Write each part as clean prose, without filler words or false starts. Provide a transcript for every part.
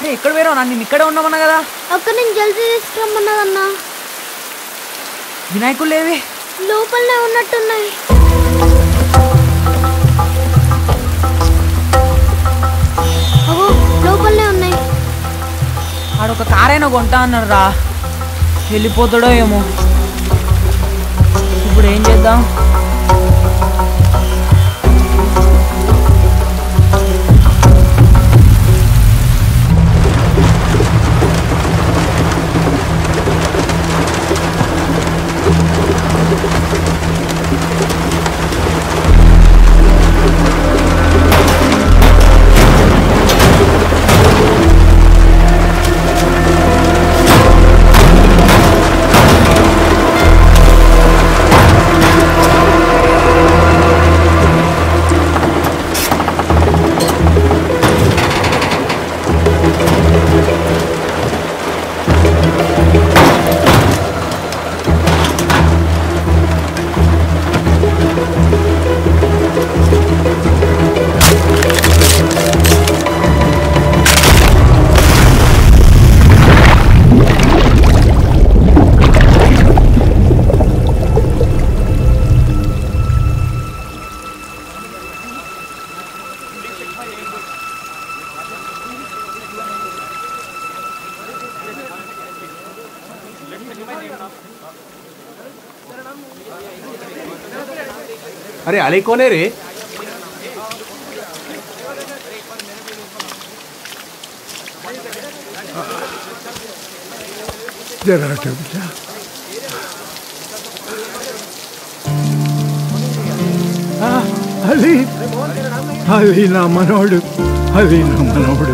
అరే ఎక్కడ వేరే నేను ఇక్కడే ఉన్నామన్నా కదా. అక్కడ నేను జల్దీ తీసుకురమ్మన్నదన్నా. వినాయకుడు లేవి లోపలనే ఉన్నట్టున్నాయి. లోపలనే ఉన్నాయి. ఆడొక కారైనా కొంటా అన్నాడు రా, వెళ్ళిపోతాడో ఏమో. ఇప్పుడు ఏం చేద్దాం? अरे अली कौन है रे? जरा हटो बेटा। अली अली ना मनोड़, अली ना मनोड़।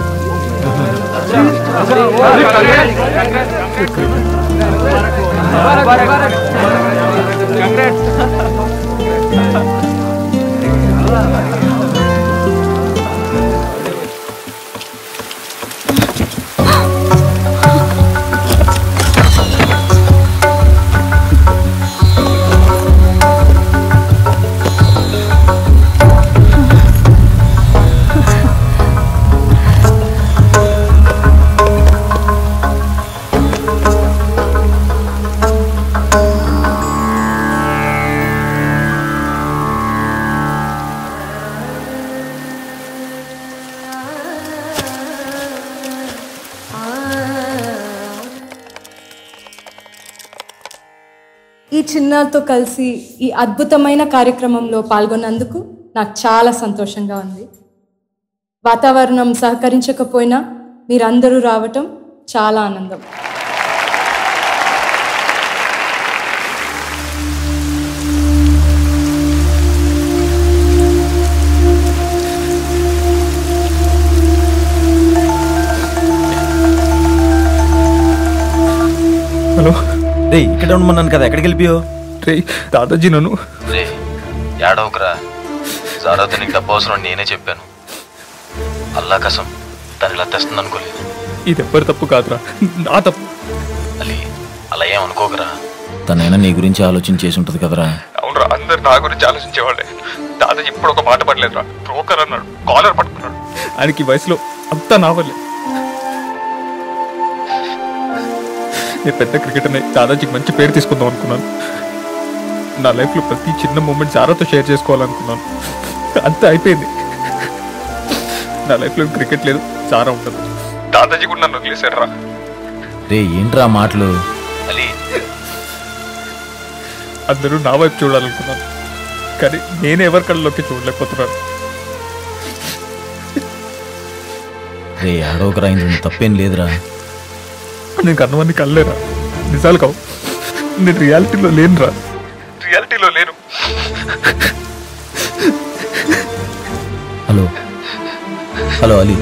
ఈ చిన్నారితో కలిసి ఈ అద్భుతమైన కార్యక్రమంలో పాల్గొన్నందుకు నాకు చాలా సంతోషంగా ఉంది. వాతావరణం సహకరించకపోయినా మీరందరూ రావటం చాలా ఆనందం. హలో రే, ఇక్కడ ఉండమన్నాను కదా, ఎక్కడికి వెళ్ళిపోయావు? రే దాదాజీ నన్ను. రే ఏడవకురా, జాగ్రత్త, నీకు డబ్బు అవసరం నేనే చెప్పాను. అల్లా కసం తను ఇలా తెస్తుంది అనుకోలేదు. ఇది ఎవ్వరి తప్పు కాదురా, నా తప్పు. అలీ అలా ఏం అనుకోకరా, తనైనా నీ గురించి ఆలోచన చేసి ఉంటుంది కదరా. అవునరా, అందరు నా గురించి ఆలోచించేవాళ్ళే. దాదాజీ ఇప్పుడు ఒక మాట పడలేదురా. బ్రోకర్ అన్నాడు, కాలర్ పట్టుకున్నాడు. ఆయనకి వయసులో అంతా నా వల్లే. నేను పెద్ద క్రికెటర్ని, దాదాజీకి మంచి పేరు తీసుకుందాం అనుకున్నాను. నా లైఫ్లో ప్రతి చిన్న మూమెంట్ సారాతో షేర్ చేసుకోవాలనుకున్నాను. అంతా అయిపోయింది. నా లైఫ్లో క్రికెట్ లేదు, సారా ఉండదు. దాదాజీ కూడా నన్ను వదిలేశాడు రా. రే ఏంట్రా మాటలు? అలీ అందరూ నా వైపు చూడాలనుకున్నాను, కానీ నేను ఎవరి కళ్ళలోకి చూడలేకపోతున్నాను. రే ఆడోకరా, ఇందులో తప్పేం లేదురా. నేను కన్నవన్నీ కళ్ళేరా, నిజాలు కావు. నేను రియాలిటీలో లేనురా, రియాలిటీలో లేను. Hello hello Ali,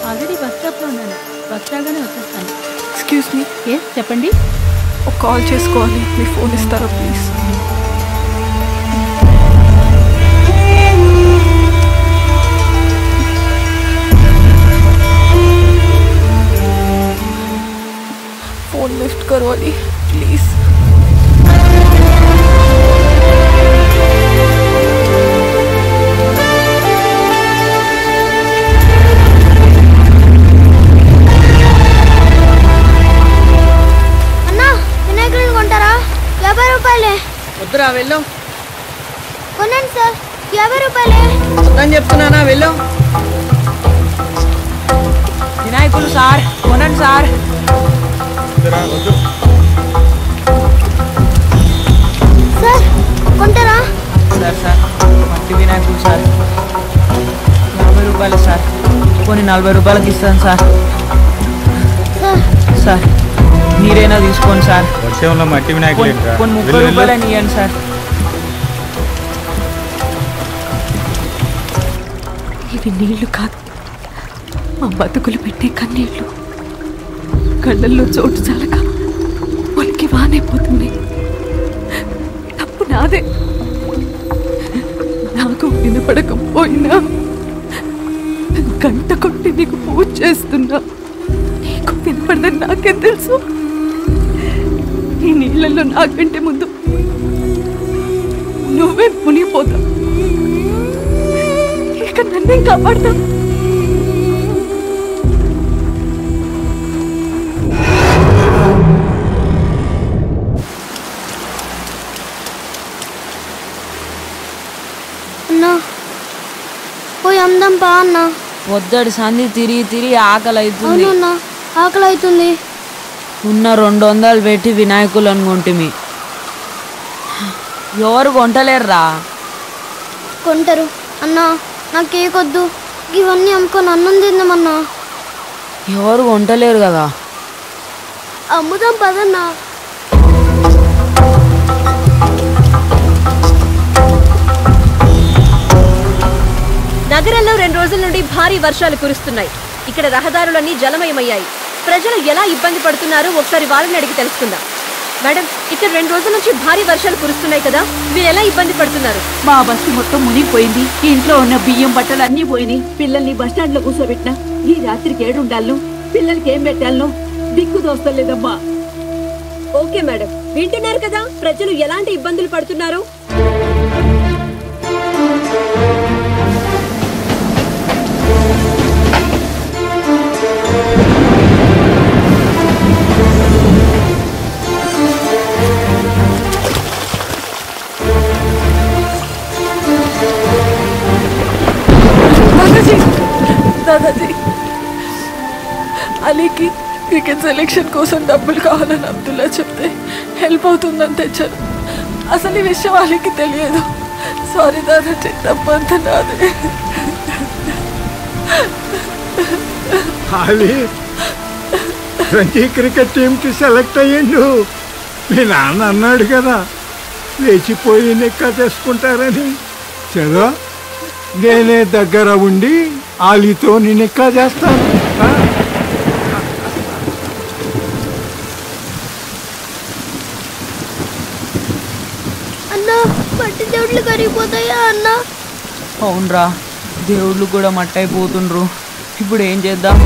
already bus స్టాప్లో ఉన్నాను, బస్ రాగానే వచ్చేస్తాను. ఎక్స్క్యూజ్ మీ, చెప్పండి. ఒక కాల్ చేసుకోవాలి, మీ ఫోన్ ఇస్తారా ప్లీజ్? फोन लिफ्ट करो अली प्लीज। రా వెళ్ళు. కొనండి సార్, 50 రూపాయలే. అని చెప్తున్నానా, వెళ్ళు. వినాయకులు సార్, కొనండి సార్. సార్ కొంటారా? సార్ సార్ మట్టి వినాయకులు సార్, 50 రూపాయలు సార్. కొన్ని 40 రూపాయలకి ఇస్తాను సార్. సార్ సార్ మీరైనా తీసుకోండి సార్. వర్షంలో మట్టి వినాయకులు కొన్ని 30 రూపాయలని ఇవ్వండి సార్. ఇవి నీళ్లు కాదు, మా బతుకులు పెట్టే కన్నీళ్లు. కళ్ళల్లో చోటు చాలక వాళ్ళకి వానైపోతుంది. తప్పు నాదే. నాకు వినపడకపోయినా గంట కొట్టి నీకు పూజ చేస్తున్నా. నీకు వినపడదని నాకే తెలుసు. ఈ నీళ్ళల్లో నాకంటే ముందు నువ్వే మునిగిపోతావు. ఇక నన్నేం కాపాడతా? అన్నా పోయి అందాం పా అన్నా. వద్దడి సంధి తిరిగి ఆకలి అవుతుంది. అవునన్నా ఆకలి అవుతుంది. ఉన్న 200 పెట్టి వినాయకులు అనుకుంటుమి. ఎవరు కొంటలేరురా. కొంటారు అన్నా, నాకు కేక్ వద్దు. ఇవన్నీ అమ్ముకొని అన్నం తిందామన్నా. ఎవరు కొంటలేరు కదా. అమ్ముదాం పదన్నా. నగరంలో 2 రోజుల నుండి భారీ వర్షాలు కురుస్తున్నాయి. ఇక్కడ రహదారులన్నీ జలమయమయ్యాయి. ప్రజలు ఎలా ఇబ్బంది పడుతున్నారో ఒకసారి వారిని అడిగి తెలుసుకుందాం. మేడం, ఇక్కడ 2 రోజుల నుంచి భారీ వర్షాలు కురుస్తున్నాయి కదా, మీరు ఎలా ఇబ్బంది పడుతున్నారు? మా బస్సు మొత్తం మునిగిపోయింది. ఇంట్లో ఉన్న బియ్యం బట్టలు అన్నీ పోయినాయి. పిల్లల్ని బస్టాండ్ లో కూర్చోబెట్టినా. ఈ రాత్రికి ఏడుండాలను, పిల్లలకి ఏం పెట్టాలను దిక్కు దోస్తలేదమ్మా. ఓకే మేడం, వింటున్నారు కదా ప్రజలు ఎలాంటి ఇబ్బందులు పడుతున్నారు. దాదాజీ, అలీకి క్రికెట్ సెలెక్షన్ కోసం డబ్బులు కావాలని అబ్దుల్లా చెప్తే హెల్ప్ అవుతుందని తెచ్చాను. అసలు ఈ విషయం అలీకి తెలియదు. సారీ దాదాజీ, తప్పంతా నాదే. అలీ రంజీ క్రికెట్ టీంకి సెలెక్ట్ అయ్యిండు. మీ నాన్న అన్నాడు కదా లేచిపోయి నిక్క చేసుకుంటారని. చలో నేనే దగ్గర ఉండి ఆలీతో నిక్క చేస్తాను. అన్నా మట్టి దేవుళ్ళు కరిగిపోతాయా అన్నా? అవునరా, దేవుళ్ళు కూడా మట్టయిపోతుండ్రు. ఇప్పుడు ఏం చేద్దాం?